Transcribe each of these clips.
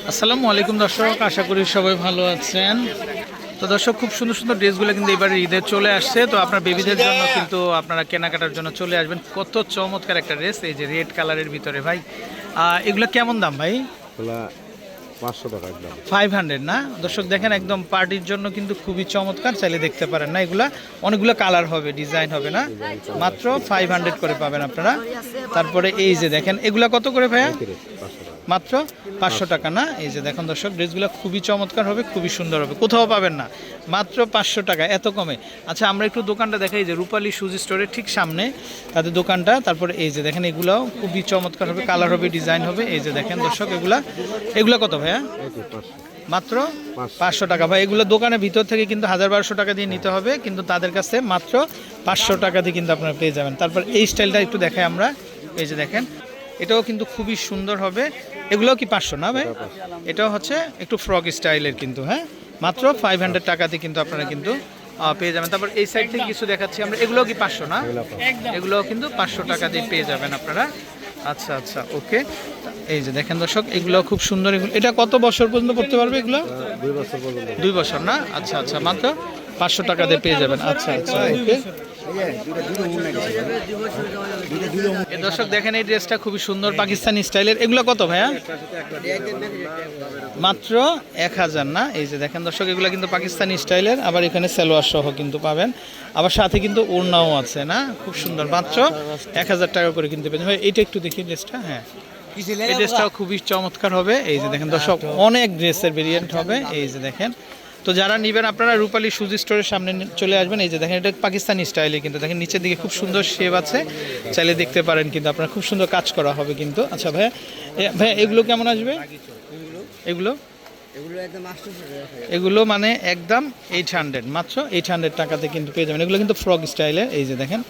আসসালামু আলাইকুম দর্শক, আশা করি সবাই ভালো আছেন। তো দর্শক, খুব সুন্দর সুন্দর ড্রেসগুলো কিন্তু এবারে ঈদে চলে আসছে। তো আপনার বেবিদের জন্য কিন্তু আপনারা কেনাকাটার জন্য চলে আসবেন। কত চমৎকার একটা ড্রেস, এই যে রেড কালারের ভিতরে ভাই। এগুলো কেমন দাম ভাই? 500 টাকা একদম। 500 না দর্শক, দেখেন একদম পার্টির জন্য কিন্তু খুবই চমৎকার, চাইলে দেখতে পারেন না। এগুলা অনেকগুলো কালার হবে, ডিজাইন হবে না, মাত্র 500 করে পাবেন আপনারা। তারপরে এই যে দেখেন, এগুলা কত করে ভাইয়া? মাত্র 500 টাকা না? এই যে দেখেন দর্শক, ড্রেসগুলো খুবই চমৎকার হবে, খুবই সুন্দর হবে, কোথাও পাবেন না, মাত্র 500 টাকা, এত কমে। আচ্ছা, আমরা একটু দোকানটা দেখাই, যে রূপালী শুজ স্টোরের ঠিক সামনে তাদের দোকানটা। তারপরে এই যে দেখেন, এগুলাও খুবই চমৎকার হবে, কালার হবে, ডিজাইন হবে। এই যে দেখেন দর্শক, এগুলা কত ভাইয়া? মাত্র 500 টাকা ভাই। এগুলো দোকানের ভিতর থেকে কিন্তু 1000-1200 টাকা দিয়ে নিতে হবে, কিন্তু তাদের কাছে মাত্র 500 টাকা দিয়ে কিন্তু আপনারা পেয়ে যাবেন। তারপর এই স্টাইলটা একটু দেখাই আমরা। এই যে দেখেন, এটাও কিন্তু খুবই সুন্দর হবে। এগুলোও কি 500 না ভাই? এটাও হচ্ছে একটু ফ্রক স্টাইলের কিন্তু, হ্যাঁ, মাত্র 500 টাকাতে কিন্তু আপনারা কিন্তু পেয়ে যাবেন। তারপর এই সাইড থেকে কিছু দেখাচ্ছি আমরা, এগুলোও কি 500 না? এগুলোও কিন্তু 500 টাকা দিয়ে পেয়ে যাবেন আপনারা। আচ্ছা আচ্ছা, ওকে। এই যে দেখেন দর্শক, এগুলো খুব সুন্দর। এটা কত বছর পর্যন্ত পড়তে পারবে এগুলো? 2 বছর পর্যন্ত। 2 বছর না? আচ্ছা আচ্ছা, মাত্র 500 টাকা দিয়ে পেয়ে যাবেন। আচ্ছা আচ্ছা, ওকে। এই দর্শক দেখেন, এই ড্রেসটা খুবই সুন্দর, পাকিস্তানি স্টাইলের। এগুলো কত ভাইয়া? মাত্র 1000 না? এই যে দেখেন দর্শক, এগুলো কিন্তু পাকিস্তানি স্টাইলের, আবার এখানে সালোয়ার সহ কিন্তু পাবেন, আবার সাথে কিন্তু ওড়নাও আছে না? খুব সুন্দর, মাত্র 1000 টাকা করে কিনতে পেয়েছেন। এইটা একটু দেখি ড্রেসটা। হ্যাঁ, এই ড্রেসটাও খুবই চমৎকার হবে। এই যে দেখেন দর্শক, অনেক ড্রেসের ভেরিয়েন্ট হবে। এই যে দেখেন, তো যারা নেবেন আপনারা রূপালী শুজ স্টোরের সামনে চলে আসবেন। এই যে দেখেন, এটা পাকিস্তানি স্টাইলে কিন্তু, দেখেন নিচের দিকে খুব সুন্দর শেপ আছে, চাইলে দেখতে পারেন কিন্তু আপনারা, খুব সুন্দর কাজ করা হবে কিন্তু। আচ্ছা ভাইয়া, ভাইয়া এগুলো কেমন আসবে? এগুলো মানে একদম 800, মাত্র 800 টাকাতে কিন্তু পেয়ে যাবেন। এগুলো কিন্তু ফ্রক স্টাইলের। এই যে দেখেন,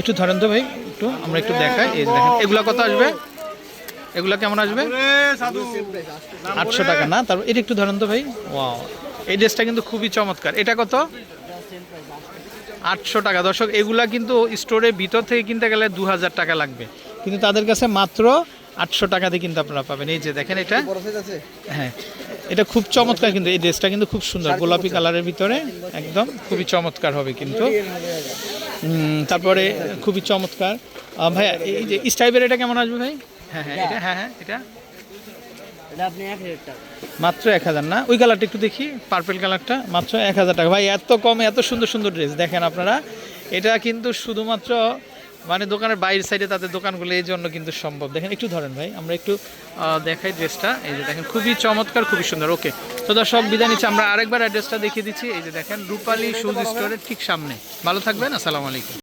একটু ধরেন তো ভাই, একটু আমরা একটু দেখাই। এই যে দেখেন, এগুলো কত আসবে? এগুলো কেমন আসবে? 800 টাকা না? তারপর এটা একটু ধরেন তো ভাই। ওয়াও, এই ড্রেসটা কিন্তু খুবই চমৎকার। এটা কত? 800 টাকা। দর্শক, এগুলা কিন্তু স্টোরের ভিতর থেকে কিনতে গেলে 2000 টাকা লাগবে, কিন্তু তাদের কাছে মাত্র 800 টাকাতে কিন্তু আপনারা পাবেন। এই যে দেখেন, এটা, হ্যাঁ, এটা খুব চমৎকার কিন্তু। এই ড্রেসটা কিন্তু খুব সুন্দর, গোলাপি কালারের ভিতরে, একদম খুবই চমৎকার হবে কিন্তু। তারপরে খুবই চমৎকার ভাইয়া, এই যে স্টাইপের এটা কেমন আসবে ভাই? হ্যাঁ হ্যাঁ, এটা, হ্যাঁ হ্যাঁ, এটা মাত্র 1000 না? ওই কালারটা একটু দেখি, পার্পল কালারটা, মাত্র 1000 টাকা ভাই। এত কমে এত সুন্দর সুন্দর ড্রেস দেখেন আপনারা। এটা কিন্তু শুধুমাত্র মানে দোকানের বাইরের সাইডে তাদের দোকানগুলো, এই জন্য কিন্তু সম্ভব। দেখেন, একটু ধরেন ভাই, আমরা একটু দেখাই ড্রেসটা। এই যে দেখেন, খুবই চমৎকার, খুবই সুন্দর। ওকে, তো দর্শক বিদায় নিচ্ছি, আমরা আরেকবার অ্যাড্রেসটা দেখিয়ে দিচ্ছি। এই যে দেখেন, রূপালী শুজ স্টোরের ঠিক সামনে। ভালো থাকবেন, আসসালামু আলাইকুম।